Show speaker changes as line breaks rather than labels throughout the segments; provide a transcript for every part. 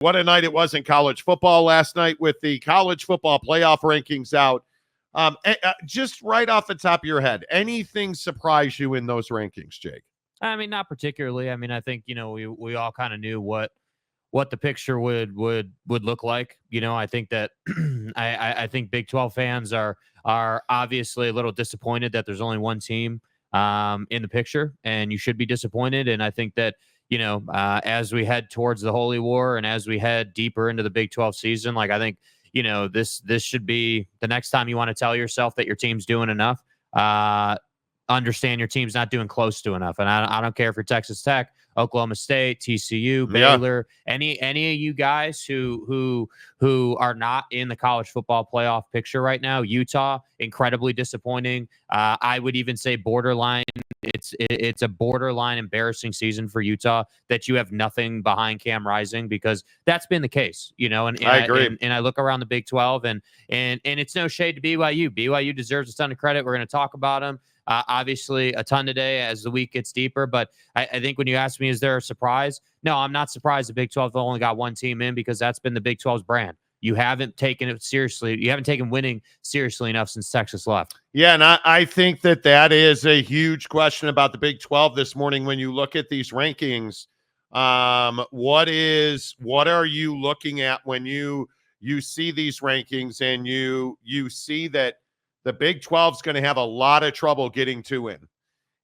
what a night it was in college football last night with the college football playoff rankings out. Just right off the top of your head, anything surprise you in those rankings, Jake?
I mean, not particularly. I mean, I think, we all kind of knew what the picture would look like. I think that I think Big 12 fans are obviously a little disappointed that there's only one team in the picture, and you should be disappointed. And I think that, as we head towards the Holy War and as we head deeper into the Big 12 season, like, I think, this should be the next time you want to tell yourself that your team's doing enough. Understand your team's not doing close to enough. And I don't care if you're Texas Tech, Oklahoma State, TCU, Baylor, any of you guys who are not in the college football playoff picture right now. Utah, incredibly disappointing. I would even say borderline. It's a borderline embarrassing season for Utah that you have nothing behind Cam Rising, because that's been the case, and
I agree.
And I look around the Big 12 and it's no shade to BYU. BYU deserves a ton of credit. We're going to talk about them. Obviously, a ton today as the week gets deeper. But I think when you ask me, is there a surprise? No, I'm not surprised the Big 12 only got one team in, because that's been the Big 12's brand. You haven't taken it seriously. You haven't taken winning seriously enough since Texas left.
Yeah, and I think that is a huge question about the Big 12 this morning when you look at these rankings. What are you looking at when you see these rankings and you see that the Big 12 is going to have a lot of trouble getting two in?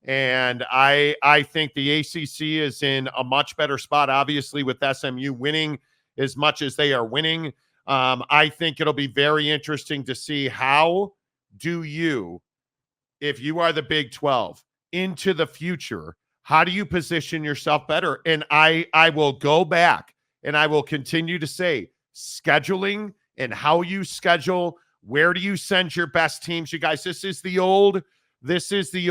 And I think the ACC is in a much better spot, obviously, with SMU winning as much as they are winning. I think it'll be very interesting to see how do you, if you are the Big 12, into the future, how do you position yourself better? And I will go back and I will continue to say scheduling and how you schedule. Where do you send your best teams? You guys, this is the old, USC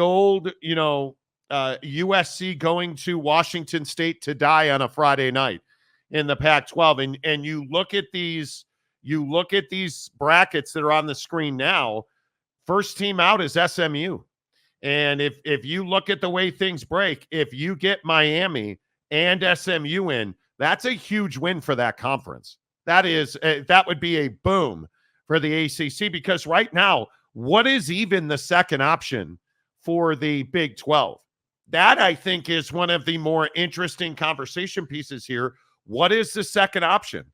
going to Washington State to die on a Friday night in the Pac-12. And you look at these brackets that are on the screen now. First team out is SMU. And if you look at the way things break, if you get Miami and SMU in, that's a huge win for that conference. That would be a boom for the ACC, because right now, what is even the second option for the Big 12? That, I think, is one of the more interesting conversation pieces here. What is the second option?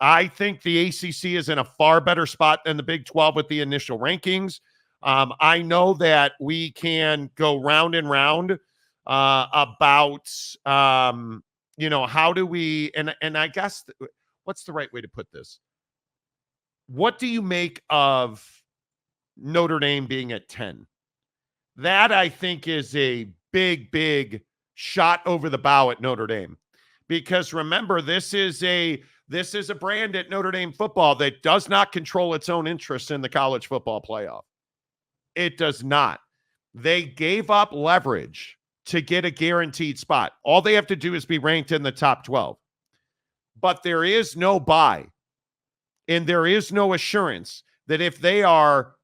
I think the ACC is in a far better spot than the Big 12 with the initial rankings. I know that we can go round and round about, how do we, and I guess, what's the right way to put this? What do you make of Notre Dame being at 10? That, I think, is a big, big shot over the bow at Notre Dame. Because remember, this is a brand at Notre Dame football that does not control its own interests in the college football playoff. It does not. They gave up leverage to get a guaranteed spot. All they have to do is be ranked in the top 12. But there is no bye. And there is no assurance that if they are,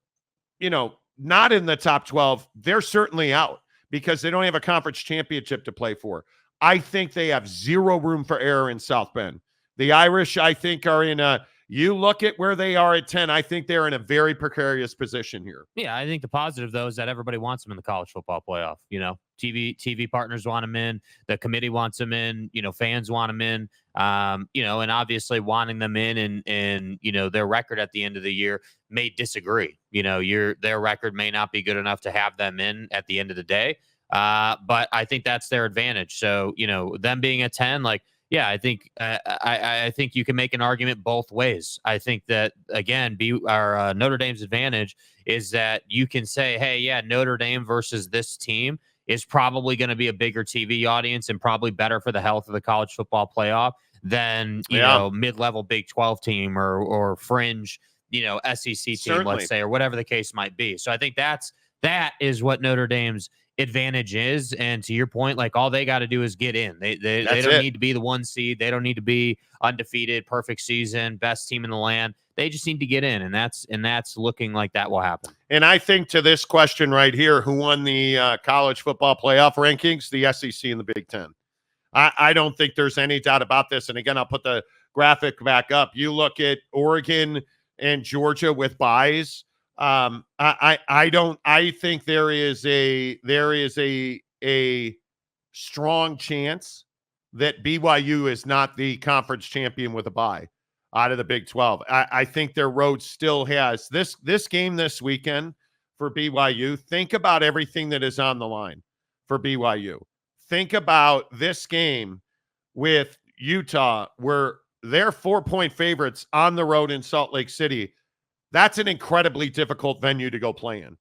not in the top 12, they're certainly out, because they don't have a conference championship to play for. I think they have zero room for error in South Bend. The Irish, I think, are you look at where they are at 10, I think they're in a very precarious position here.
Yeah, I think the positive, though, is that everybody wants them in the college football playoff. TV partners want them in. The committee wants them in. Fans want them in. And obviously wanting them in and their record at the end of the year may disagree. Their record may not be good enough to have them in at the end of the day. But I think that's their advantage. So, them being at 10, yeah, I think I think you can make an argument both ways. I think that, again, Notre Dame's advantage is that you can say, hey, yeah, Notre Dame versus this team is probably going to be a bigger TV audience and probably better for the health of the college football playoff than, mid-level Big 12 team or fringe, SEC team,
Certainly.
let's say, or whatever the case might be. So I think that is what Notre Dame's advantage is. And to your point, all they got to do is get in. They don't need to be the 1 seed. They don't need to be undefeated, perfect season, best team in the land. They just need to get in, and that's looking like that will happen.
And I think to this question right here, who won the college football playoff rankings? The SEC and the Big 10. I don't think there's any doubt about this. And again, I'll put the graphic back up. You look at Oregon and Georgia with buys. I think there is a strong chance that BYU is not the conference champion with a bye out of the Big 12. I think their road still has this game this weekend for BYU. Think about everything that is on the line for BYU. Think about this game with Utah, where they're 4-point favorites on the road in Salt Lake City. That's an incredibly difficult venue to go play in.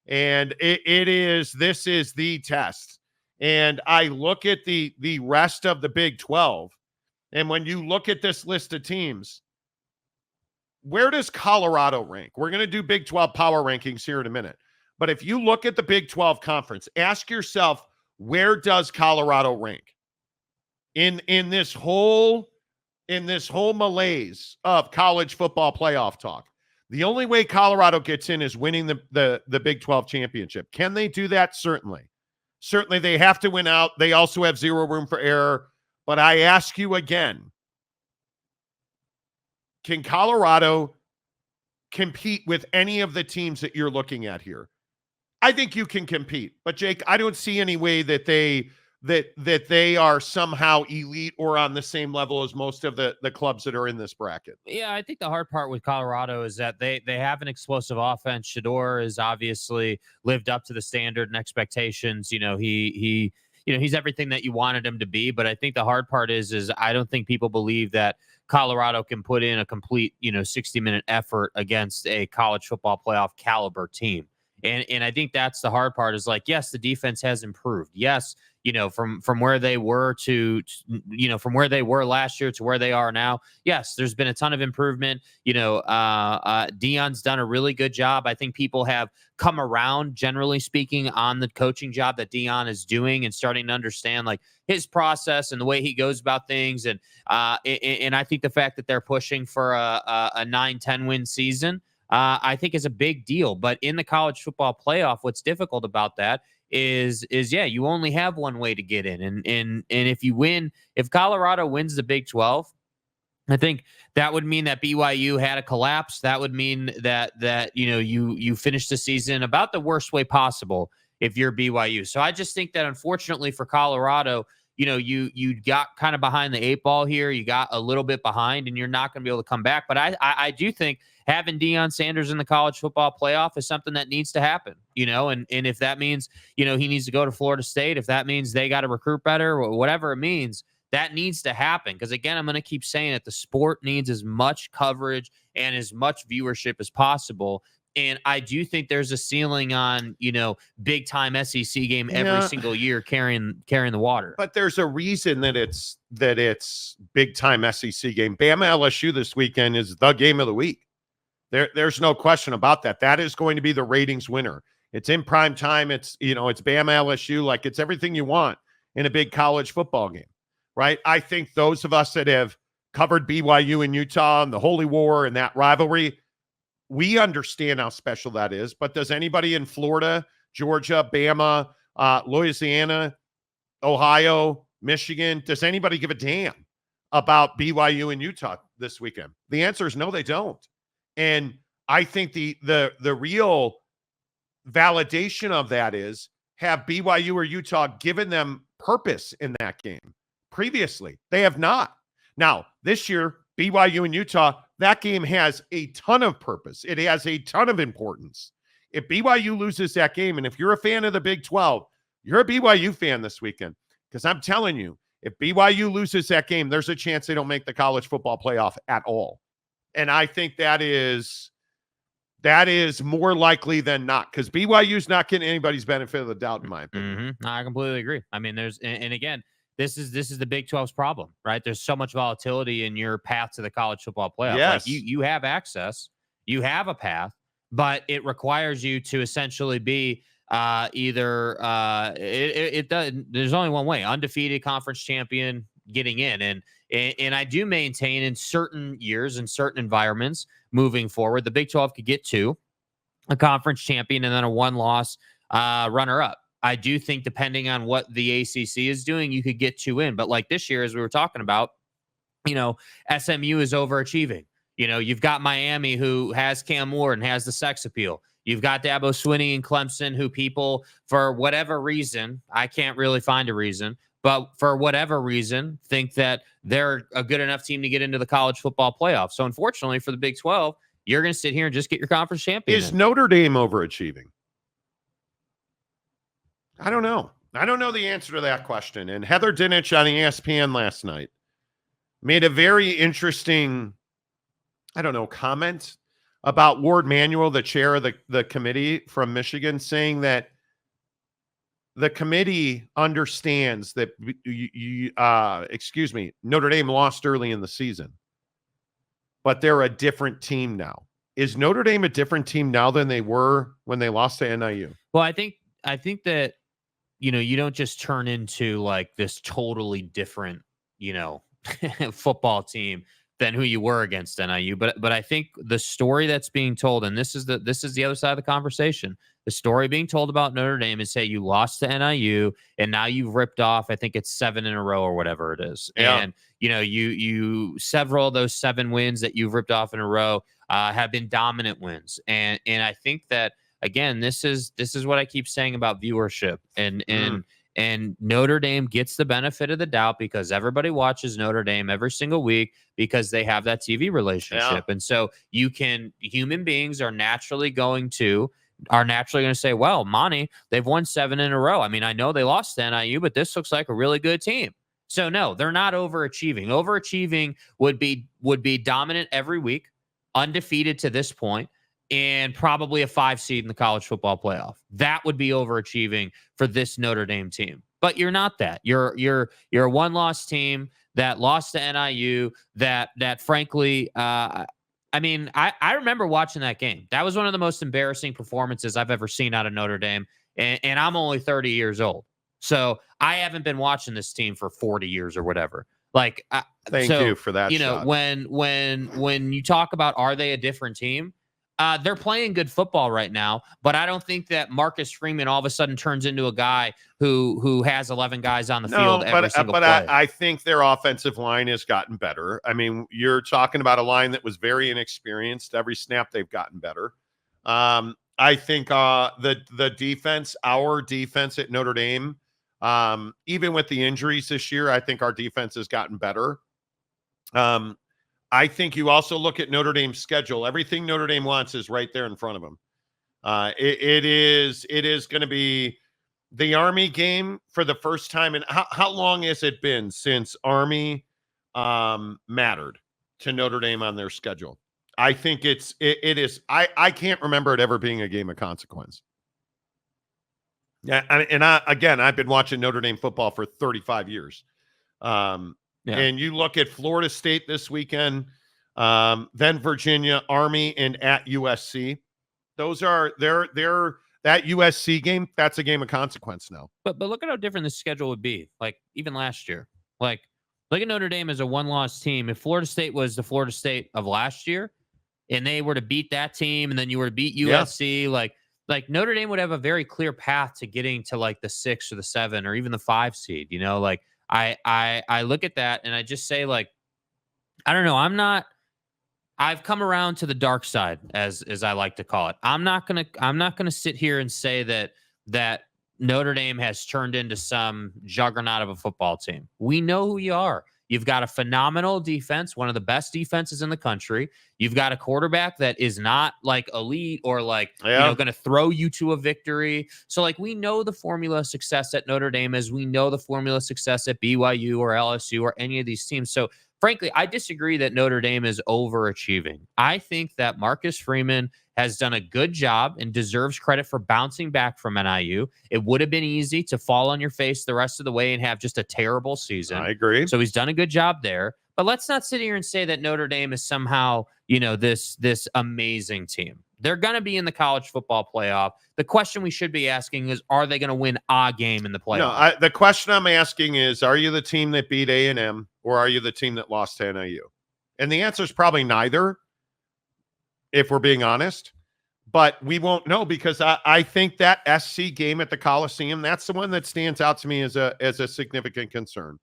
And this is the test. And I look at the rest of the Big 12, and when you look at this list of teams, where does Colorado rank? We're going to do Big 12 power rankings here in a minute. But if you look at the Big 12 conference, ask yourself, where does Colorado rank? In this whole malaise of college football playoff talk? The only way Colorado gets in is winning the Big 12 championship. Can they do that? Certainly. Certainly they have to win out. They also have zero room for error. But I ask you again, can Colorado compete with any of the teams that you're looking at here? I think you can compete. But Jake, I don't see any way that they are somehow elite or on the same level as most of the clubs that are in this bracket.
Yeah, I think the hard part with Colorado is that they have an explosive offense. Shedeur has obviously lived up to the standard and expectations. He's everything that you wanted him to be. But I think the hard part is I don't think people believe that Colorado can put in a complete 60-minute effort against a college football playoff caliber team. And I think that's the hard part is like, yes, the defense has improved. Yes, from where they were from where they were last year to where they are now. Yes, there's been a ton of improvement. Deion's done a really good job. I think people have come around, generally speaking, on the coaching job that Deion is doing and starting to understand like his process and the way he goes about things. And I think the fact that they're pushing for a 9-10 win season, I think is a big deal. But in the college football playoff, what's difficult about that is you only have one way to get in. And if Colorado wins the Big 12, I think that would mean that BYU had a collapse. That would mean that you finish the season about the worst way possible if you're BYU. So I just think that unfortunately for Colorado, you got kind of behind the 8 ball here. You got a little bit behind, and you're not going to be able to come back. But I do think having Deion Sanders in the college football playoff is something that needs to happen, and if that means, he needs to go to Florida State, if that means they got to recruit better, or whatever it means, that needs to happen. Because again, I'm going to keep saying it, the sport needs as much coverage and as much viewership as possible. And I do think there's a ceiling on, big time SEC game every single year carrying the water.
But there's a reason that it's big time SEC game. Bama LSU this weekend is the game of the week. There's no question about that. That is going to be the ratings winner. It's in prime time. It's Bama LSU. Like, it's everything you want in a big college football game, right? I think those of us that have covered BYU and Utah and the Holy War and that rivalry, we understand how special that is. But does anybody in Florida, Georgia, Bama, Louisiana, Ohio, Michigan, does anybody give a damn about BYU and Utah this weekend? The answer is no, they don't. And I think the real validation of that is, have BYU or Utah given them purpose in that game previously? They have not. Now, this year, BYU and Utah, that game has a ton of purpose. It has a ton of importance. If BYU loses that game, and if you're a fan of the Big 12, you're a BYU fan this weekend, because I'm telling you, if BYU loses that game, there's a chance they don't make the college football playoff at all. And I think that is more likely than not, because BYU's not getting anybody's benefit of the doubt, in my opinion.
Mm-hmm. I completely agree. I mean, and again, this is the Big 12's problem, right? There's so much volatility in your path to the college football playoff.
Yes.
Like you have access, you have a path, but it requires you to essentially be there's only one way: undefeated conference champion getting in. And I do maintain in certain years, in certain environments moving forward, the Big 12 could get to a conference champion and then a 1-loss runner-up. I do think, depending on what the ACC is doing, you could get 2 in. But like this year, as we were talking about, SMU is overachieving. You've got Miami, who has Cam Ward and has the sex appeal. You've got Dabo Swinney and Clemson, who people, for whatever reason, I can't really find a reason, but for whatever reason, think that they're a good enough team to get into the college football playoff. So unfortunately for the Big 12, you're going to sit here and just get your conference champion.
Is Notre Dame overachieving? I don't know. I don't know the answer to that question. And Heather Dinich on ESPN last night made a very interesting, comment about Ward Manuel, the chair of the committee from Michigan, saying that the committee understands that Notre Dame lost early in the season, but they're a different team now. Is Notre Dame a different team now than they were when they lost to NIU?
Well, I think that, you don't just turn into like this totally different, football team than who you were against NIU. But I think the story that's being told, and this is the other side of the conversation. The story being told about Notre Dame is, hey, you lost to NIU and now you've ripped off, I think it's 7 in a row or whatever it is.
Yeah.
And, you several of those 7 wins that you've ripped off in a row have been dominant wins. And I think that, again, this is what I keep saying about viewership, and Notre Dame gets the benefit of the doubt because everybody watches Notre Dame every single week because they have that TV relationship. And so human beings are naturally going to say, well, Monty, they've won 7 in a row. I mean, I know they lost to NIU, but this looks like a really good team. So no, they're not overachieving. Overachieving would be dominant every week, undefeated to this point, and probably a 5 seed in the college football playoff. That would be overachieving for this Notre Dame team. But you're not that. You're a one-loss team that lost to NIU. That frankly, I remember watching that game. That was one of the most embarrassing performances I've ever seen out of Notre Dame. And I'm only 30 years old, so I haven't been watching this team for 40 years or whatever. Like,
thank you for that. Shot.
When you talk about, are they a different team? They're playing good football right now, but I don't think that Marcus Freeman all of a sudden turns into a guy who has 11 guys on the field every single play.
I think their offensive line has gotten better. I mean, you're talking about a line that was very inexperienced. Every snap they've gotten better. I think the defense, our defense at Notre Dame, even with the injuries this year, I think our defense has gotten better. I think you also look at Notre Dame's schedule. Everything Notre Dame wants is right there in front of them. It is going to be the Army game for the first time. And how long has it been since Army mattered to Notre Dame on their schedule? I think it is. I can't remember it ever being a game of consequence. Yeah, I've been watching Notre Dame football for 35 years. Yeah. And you look at Florida State this weekend, then Virginia, Army, and at USC. Those are that USC game. That's a game of consequence now.
But look at how different the schedule would be. Like even last year, like look at Notre Dame as a one-loss team. If Florida State was the Florida State of last year, and they were to beat that team, and then you were to beat USC, like Notre Dame would have a very clear path to getting to like the 6 or the 7 or even the 5 seed. Like. I look at that and I just say, like, I don't know. I've come around to the dark side, as I like to call it. I'm not gonna sit here and say that Notre Dame has turned into some juggernaut of a football team. We know who you are. You've got a phenomenal defense, one of the best defenses in the country. You've got a quarterback that is not like elite or like, going to throw you to a victory. So like, we know the formula of success at Notre Dame as we know the formula of success at BYU or LSU or any of these teams. So frankly, I disagree that Notre Dame is overachieving. I think that Marcus Freeman has done a good job and deserves credit for bouncing back from NIU. It would have been easy to fall on your face the rest of the way and have just a terrible season.
I agree.
So he's done a good job there. But let's not sit here and say that Notre Dame is somehow, this amazing team. They're going to be in the college football playoff. The question we should be asking is, are they going to win a game in the playoff?
No, the question I'm asking is, are you the team that beat A&M or are you the team that lost to NIU? And the answer is probably neither, if we're being honest. But we won't know because I think that SC game at the Coliseum, that's the one that stands out to me as a significant concern.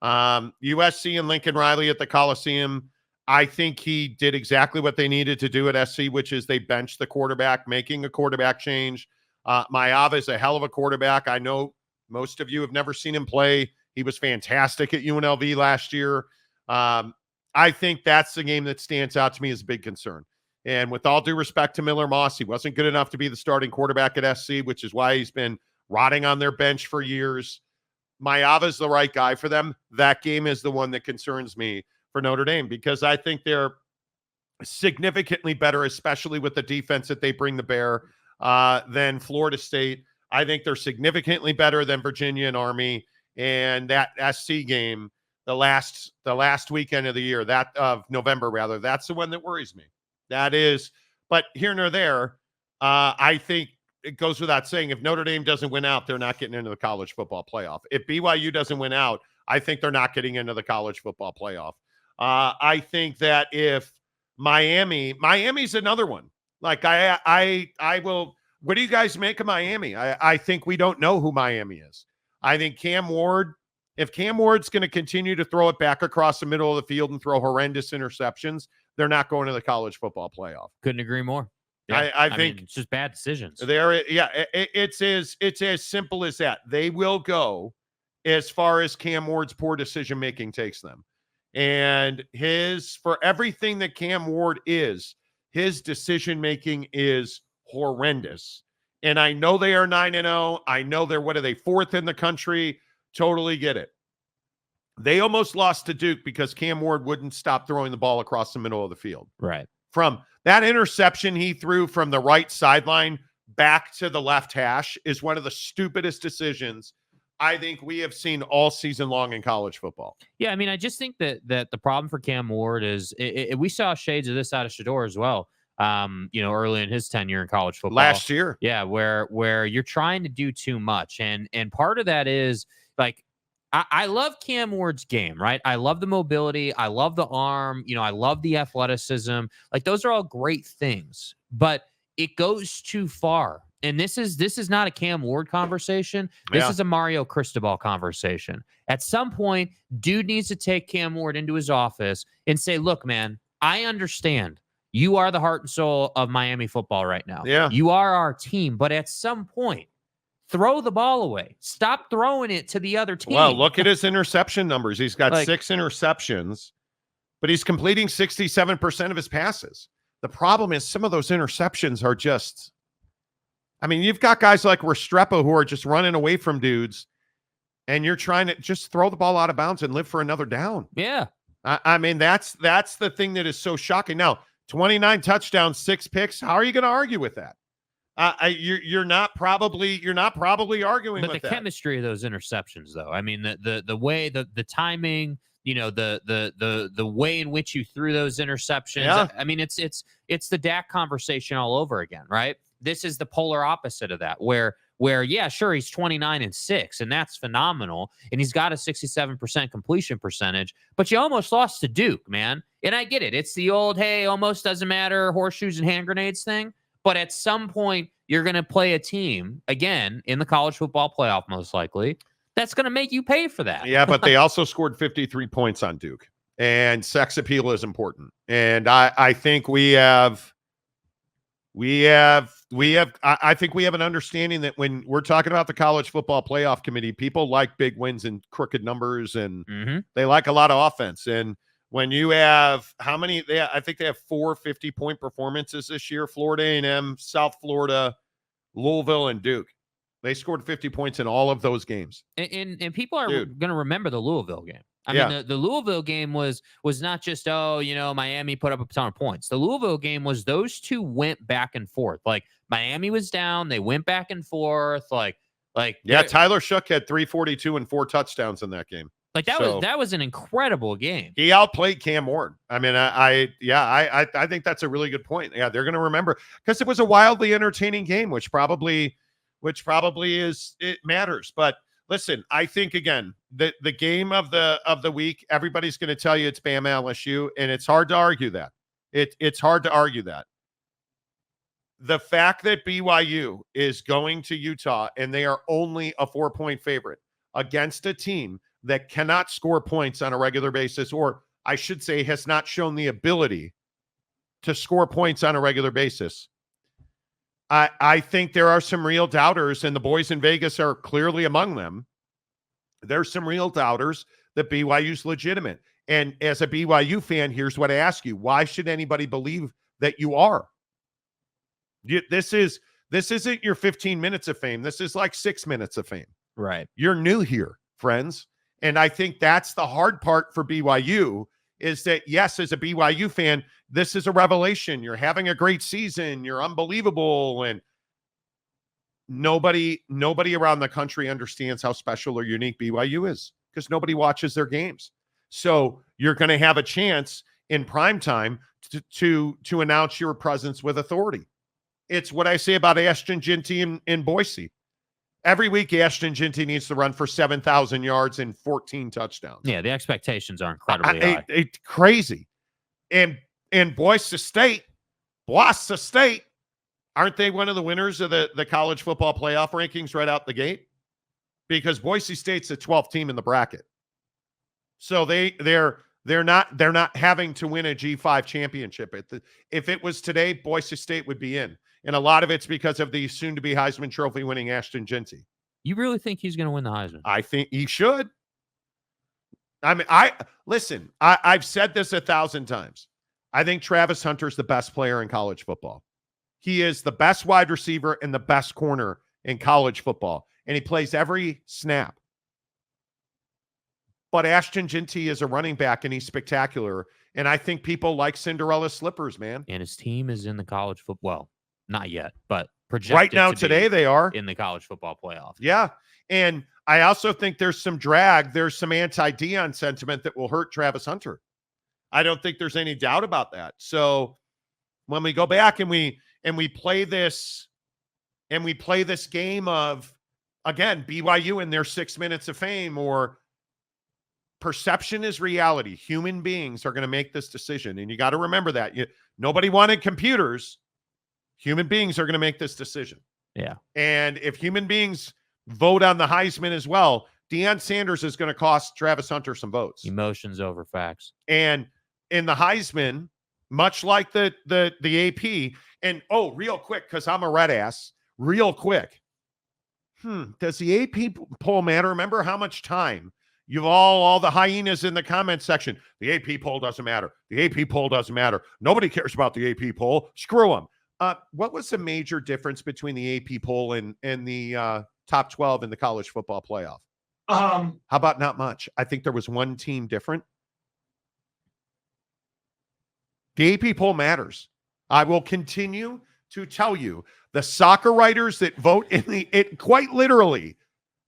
USC and Lincoln Riley at the Coliseum. I think he did exactly what they needed to do at SC, which is they benched the quarterback, making a quarterback change. Mayav is a hell of a quarterback. I know most of you have never seen him play. He was fantastic at UNLV last year. I think that's the game that stands out to me as a big concern. And with all due respect to Miller Moss, he wasn't good enough to be the starting quarterback at SC, which is why he's been rotting on their bench for years. Mayav is the right guy for them. That game is the one that concerns me for Notre Dame, because I think they're significantly better, especially with the defense that they bring to bear, than Florida State. I think they're significantly better than Virginia and Army. And that SC game, the last weekend of the year, that of November rather, that's the one that worries me. That is, but here nor there, I think it goes without saying, if Notre Dame doesn't win out, they're not getting into the college football playoff. If BYU doesn't win out, I think they're not getting into the college football playoff. I think that if Miami's another one. Like I will. What do you guys make of Miami? I think we don't know who Miami is. I think if Cam Ward's going to continue to throw it back across the middle of the field and throw horrendous interceptions, they're not going to the college football playoff.
Couldn't agree more.
Yeah, I think
mean, it's just bad decisions.
It's as simple as that. They will go as far as Cam Ward's poor decision making takes them. And for everything that Cam Ward is, his decision making is horrendous. And I know they are 9-0. I know they're, what are they, 4th in the country? Totally get it. They almost lost to Duke because Cam Ward wouldn't stop throwing the ball across the middle of the field.
Right.
From that interception he threw from the right sideline back to the left hash is one of the stupidest decisions I think we have seen all season long in college football.
Yeah, I mean, I just think that the problem for Cam Ward is we saw shades of this out of Shedeur as well. Early in his tenure in college football
last year.
Yeah, where you're trying to do too much, and part of that is like I love Cam Ward's game, right? I love the mobility, I love the arm, I love the athleticism. Like those are all great things, but it goes too far. And this is not a Cam Ward conversation. This is a Mario Cristobal conversation. At some point, dude needs to take Cam Ward into his office and say, look, man, I understand. You are the heart and soul of Miami football right now.
Yeah.
You are our team. But at some point, throw the ball away. Stop throwing it to the other team.
Well, look at his interception numbers. He's got 6 interceptions, but he's completing 67% of his passes. The problem is some of those interceptions are just... I mean, you've got guys like Restrepo who are just running away from dudes, and you're trying to just throw the ball out of bounds and live for another down.
Yeah.
I mean, that's the thing that is so shocking. Now, 29 touchdowns, 6 picks. How are you going to argue with that? You're not probably arguing with that.
But the chemistry of those interceptions, though. I mean, the way, the timing, the way in which you threw those interceptions.
Yeah.
I mean, it's the Dak conversation all over again, right? This is the polar opposite of that, where yeah, sure, he's 29-6, and that's phenomenal, and he's got a 67% completion percentage, but you almost lost to Duke, man. And I get it. It's the old, hey, almost doesn't matter, horseshoes and hand grenades thing. But at some point, you're going to play a team, again, in the college football playoff, most likely, that's going to make you pay for that.
Yeah, but they also scored 53 points on Duke, and sex appeal is important. And I think I think we have an understanding that when we're talking about the college football playoff committee, people like big wins and crooked numbers, and they like a lot of offense. And when you have I think they have 4 50-point performances this year: Florida A&M, South Florida, Louisville, and Duke. They scored 50 points in all of those games.
And people are going to remember the Louisville game. I mean, the Louisville game was not just, Miami put up a ton of points. The Louisville game was those two went back and forth. Like, Miami was down. They went back and forth. Tyler Shook had 342 and 4 touchdowns in that game. Like, that was an incredible game.
He outplayed Cam Ward. I mean, I think that's a really good point. Yeah, they're going to remember, because it was a wildly entertaining game, which probably matters. But listen, I think, again, the game of the week, everybody's going to tell you it's Bama LSU, and it's hard to argue that. It's hard to argue that. The fact that BYU is going to Utah and they are only a 4-point favorite against a team that cannot score points on a regular basis, or I should say has not shown the ability to score points on a regular basis. I think there are some real doubters, and the boys in Vegas are clearly among them. There's some real doubters that BYU's legitimate. And as a BYU fan, here's what I ask you. Why should anybody believe that you are? This isn't your 15 minutes of fame. This is like 6 minutes of fame.
Right.
You're new here, friends. And I think that's the hard part for BYU is that, yes, as a BYU fan, this is a revelation. You're having a great season. You're unbelievable. And nobody around the country understands how special or unique BYU is because nobody watches their games. So you're going to have a chance in prime time to announce your presence with authority. It's what I say about Ashton Ginty in Boise. Every week, Ashton Ginty needs to run for 7,000 yards and 14 touchdowns.
Yeah, the expectations are incredibly high.
It's crazy. And Boise State, aren't they one of the winners of the college football playoff rankings right out the gate? Because Boise State's the 12th team in the bracket. So they're not having to win a G5 championship. If it was today, Boise State would be in. And a lot of it's because of the soon-to-be Heisman Trophy winning Ashton Ginty.
You really think he's going to win the Heisman?
I think he should. I mean, I've said this 1,000 times. I think Travis Hunter's the best player in college football. He is the best wide receiver and the best corner in college football. And he plays every snap. But Ashton Ginty is a running back, and he's spectacular. And I think people like Cinderella slippers, man.
And his team is in the college football. Well, not yet, but projected
right now today they are
in the college football playoff.
Yeah. And I also think there's some drag. There's some anti-Deion sentiment that will hurt Travis Hunter. I don't think there's any doubt about that. So when we go back and we play this game of, again, BYU and their 6 minutes of fame, or perception is reality. Human beings are going to make this decision. And you got to remember that. Nobody wanted computers. Human beings are going to make this decision.
Yeah.
And if human beings vote on the Heisman as well, Deion Sanders is going to cost Travis Hunter some votes.
Emotions over facts.
And in the Heisman, much like the AP, and real quick, because I'm a red ass, real quick. Does the AP poll matter? Remember how much time you've all the hyenas in the comment section. The AP poll doesn't matter. The AP poll doesn't matter. Nobody cares about the AP poll. Screw them. What was the major difference between the AP poll and the top 12 in the college football playoff? How about not much? I think there was one team different. The AP poll matters. I will continue to tell you the soccer writers that vote it quite literally.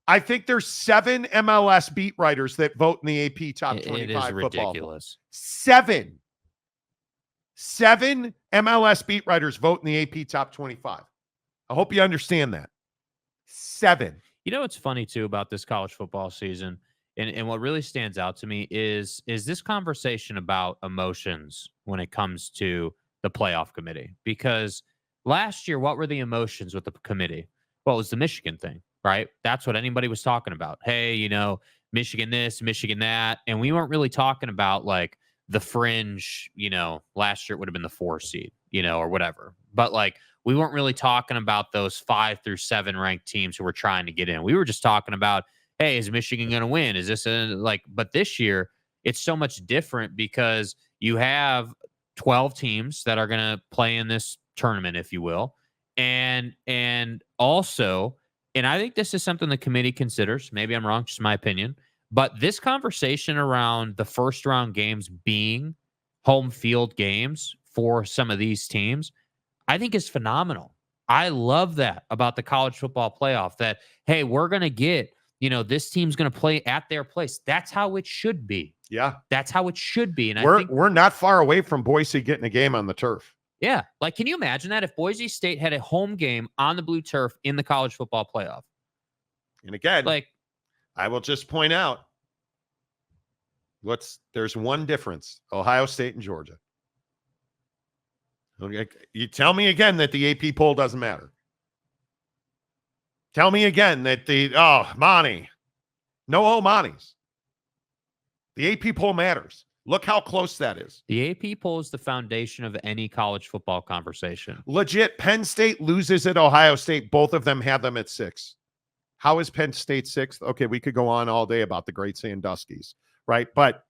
I think there's 7 MLS beat writers that vote in the AP top 25
it is
football.
Ridiculous.
7 MLS beat writers vote in the AP top 25. I hope you understand that. 7.
You know what's funny, too, about this college football season, and what really stands out to me is this conversation about emotions when it comes to the playoff committee. Because last year, what were the emotions with the committee? Well, it was the Michigan thing, right? That's what anybody was talking about. Hey, Michigan this, Michigan that. And we weren't really talking about, like, the fringe, last year it would have been the 4 seed, or whatever. But we weren't really talking about those 5 through 7 ranked teams who were trying to get in. We were just talking about, hey, is Michigan going to win? Is this but this year it's so much different because you have 12 teams that are going to play in this tournament, if you will. And also, and I think this is something the committee considers, maybe I'm wrong, just my opinion, but this conversation around the first round games being home field games for some of these teams, I think is phenomenal. I love that about the college football playoff, that, hey, we're going to get, this team's going to play at their place. That's how it should be.
Yeah.
That's how it should be. And
we're not far away from Boise getting a game on the turf.
Yeah. Can you imagine that if Boise State had a home game on the blue turf in the college football playoff?
And again, I will just point out there's one difference: Ohio State and Georgia. Okay, you tell me again that the AP poll doesn't matter. Tell me again that Monty, no Monties. The AP poll matters. Look how close that is.
The AP poll is the foundation of any college football conversation.
Legit, Penn State loses at Ohio State. Both of them have them at 6. How is Penn State 6th? Okay, we could go on all day about the great Sandusky's, right? But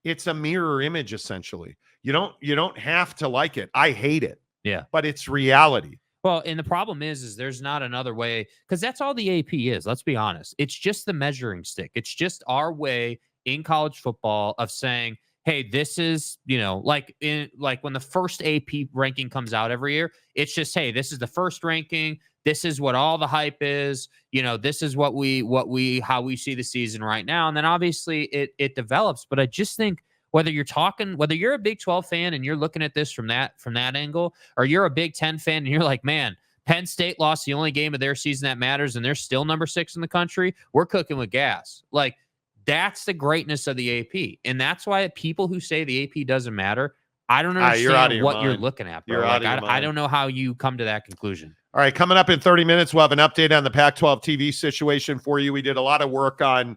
it's a mirror image, essentially. You don't have to like it. I hate it.
Yeah.
But it's reality.
Well, and the problem is there's not another way, because that's all the AP is. Let's be honest. It's just the measuring stick. It's just our way in college football of saying, hey, this is, like when the first AP ranking comes out every year, it's just, hey, this is the first ranking. This is what all the hype is. This is how we see the season right now. And then obviously it develops. But I just think whether you're a Big 12 fan and you're looking at this from that angle, or you're a Big 10 fan and you're like, man, Penn State lost the only game of their season that matters and they're still number 6 in the country, we're cooking with gas. Like, that's the greatness of the AP. And that's why people who say the AP doesn't matter, I don't understand what you're looking at, bro. I don't know how you come to that conclusion.
All right, coming up in 30 minutes, we'll have an update on the Pac-12 TV situation for you. We did a lot of work on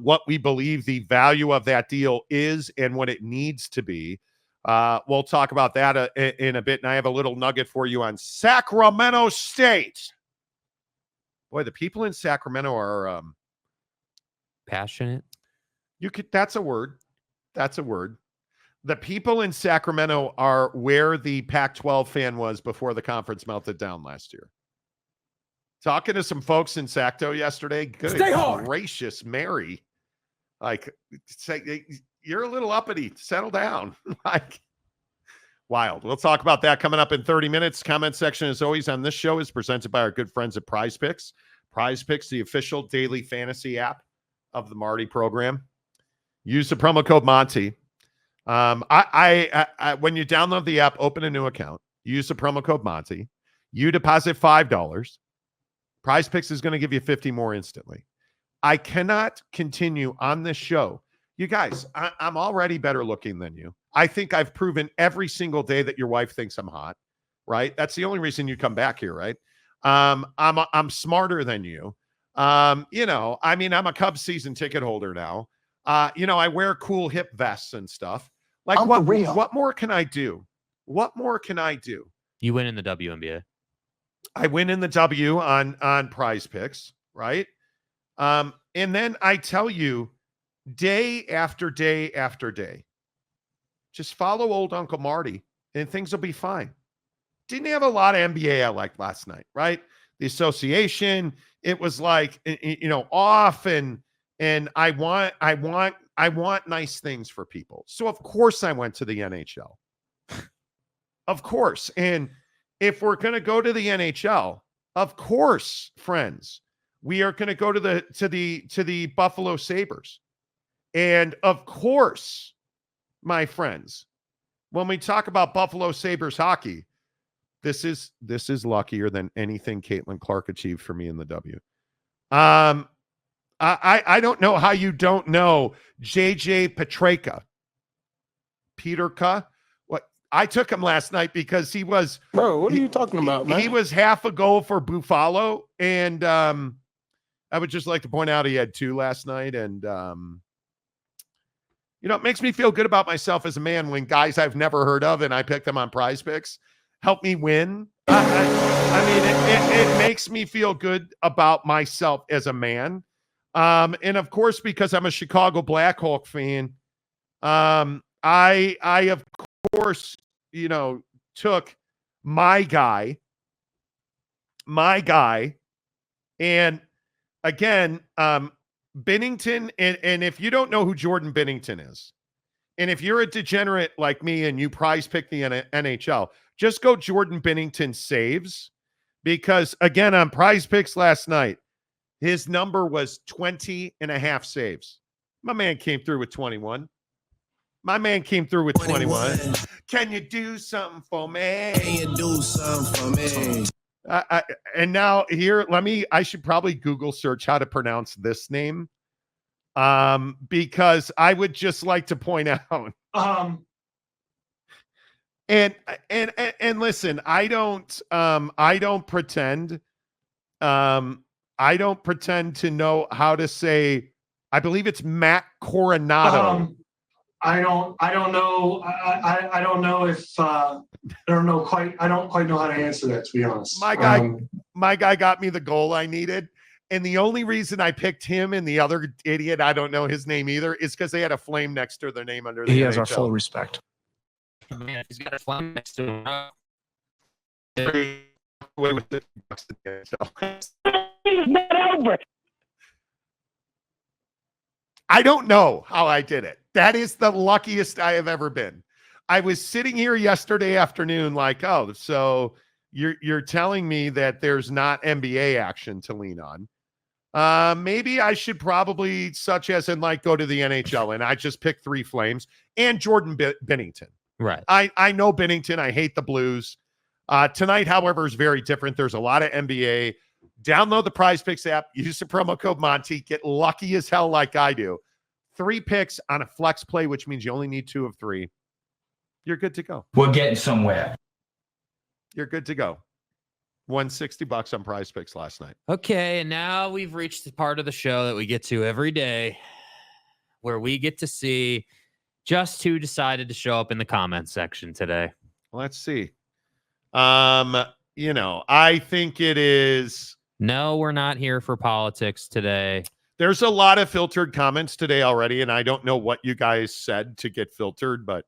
what we believe the value of that deal is and what it needs to be. We'll talk about that in a bit. And I have a little nugget for you on Sacramento State. Boy, the people in Sacramento are...
passionate.
That's a word. That's a word. The people in Sacramento are where the Pac-12 fan was before the conference melted down last year. Talking to some folks in Sacto yesterday. Good gracious Mary. Like, say, you're a little uppity. Settle down. Like, wild. We'll talk about that coming up in 30 minutes. Comment section, as always, on this show is presented by our good friends at Prize Picks. Prize Picks, the official daily fantasy app of the Marty program. Use the promo code Monty. When you download the app, open a new account, use the promo code Monty. You deposit $5. Prize Picks is going to give you 50 more instantly. I cannot continue on this show. You guys, I'm already better looking than you. I think I've proven every single day that your wife thinks I'm hot, right? That's the only reason you come back here, right? I'm smarter than you. I'm a Cubs season ticket holder now. I wear cool hip vests and stuff. Like, what more can I do? What more can I do?
You win in the WNBA.
I win in the W on Prize Picks, right? And then I tell you, day after day after day, just follow old Uncle Marty and things will be fine. Didn't have a lot of NBA I liked last night, right? The association, it was like, off and I want nice things for people. So of course I went to the NHL. Of course. And if we're going to go to the NHL, of course, friends, we are going to go to the Buffalo Sabres. And of course, my friends, when we talk about Buffalo Sabres hockey, this is luckier than anything Caitlin Clark achieved for me in the W. I don't know how you don't know JJ Peterka. What I took him last night because he was.
Bro, what are you talking about, man?
He was half a goal for Buffalo, and I would just like to point out he had 2 last night, and it makes me feel good about myself as a man when guys I've never heard of and I pick them on Prize Picks help me win. It makes me feel good about myself as a man. And of course, because I'm a Chicago Blackhawk fan, I of course, took my guy. And again, Binnington, and if you don't know who Jordan Binnington is, and if you're a degenerate like me and you prize pick the NHL, just go Jordan Binnington saves, because again, on Prize Picks last night, his number was 20.5 saves. My man came through with 21. Can you do something for me? And now here, I should probably Google search how to pronounce this name. Because I would just like to point out, and listen, I don't pretend to know how to say I believe it's Matt Coronado.
I don't know. I don't know if I don't quite know how to answer that, to be honest.
My guy got me the goal I needed. And the only reason I picked him and the other idiot, I don't know his name either, is because they had a flame next to their name under the
He
NHL.
has our full respect.
Man, he's got a flame next to him.
Away with $50 I don't know how I did it. That is the luckiest I have ever been. I was sitting here yesterday afternoon like, oh, so you're telling me that there's not NBA action to lean on. Maybe I should probably, such as in like, go to the NHL, and I just picked 3 Flames and Jordan Bennington.
Right.
I know Bennington. I hate the Blues. Tonight, however, is very different. There's a lot of NBA. Download the Prize Picks app. Use the promo code Monty. Get lucky as hell like I do. 3 picks on a flex play, which means you only need 2 of 3. You're good to go.
We're getting somewhere.
You're good to go. Won $60 on Prize Picks last night.
Okay, and now we've reached the part of the show that we get to every day where we get to see just who decided to show up in the comment section today.
Let's see. I think it is.
No, we're not here for politics today.
There's a lot of filtered comments today already, and I don't know what you guys said to get filtered, but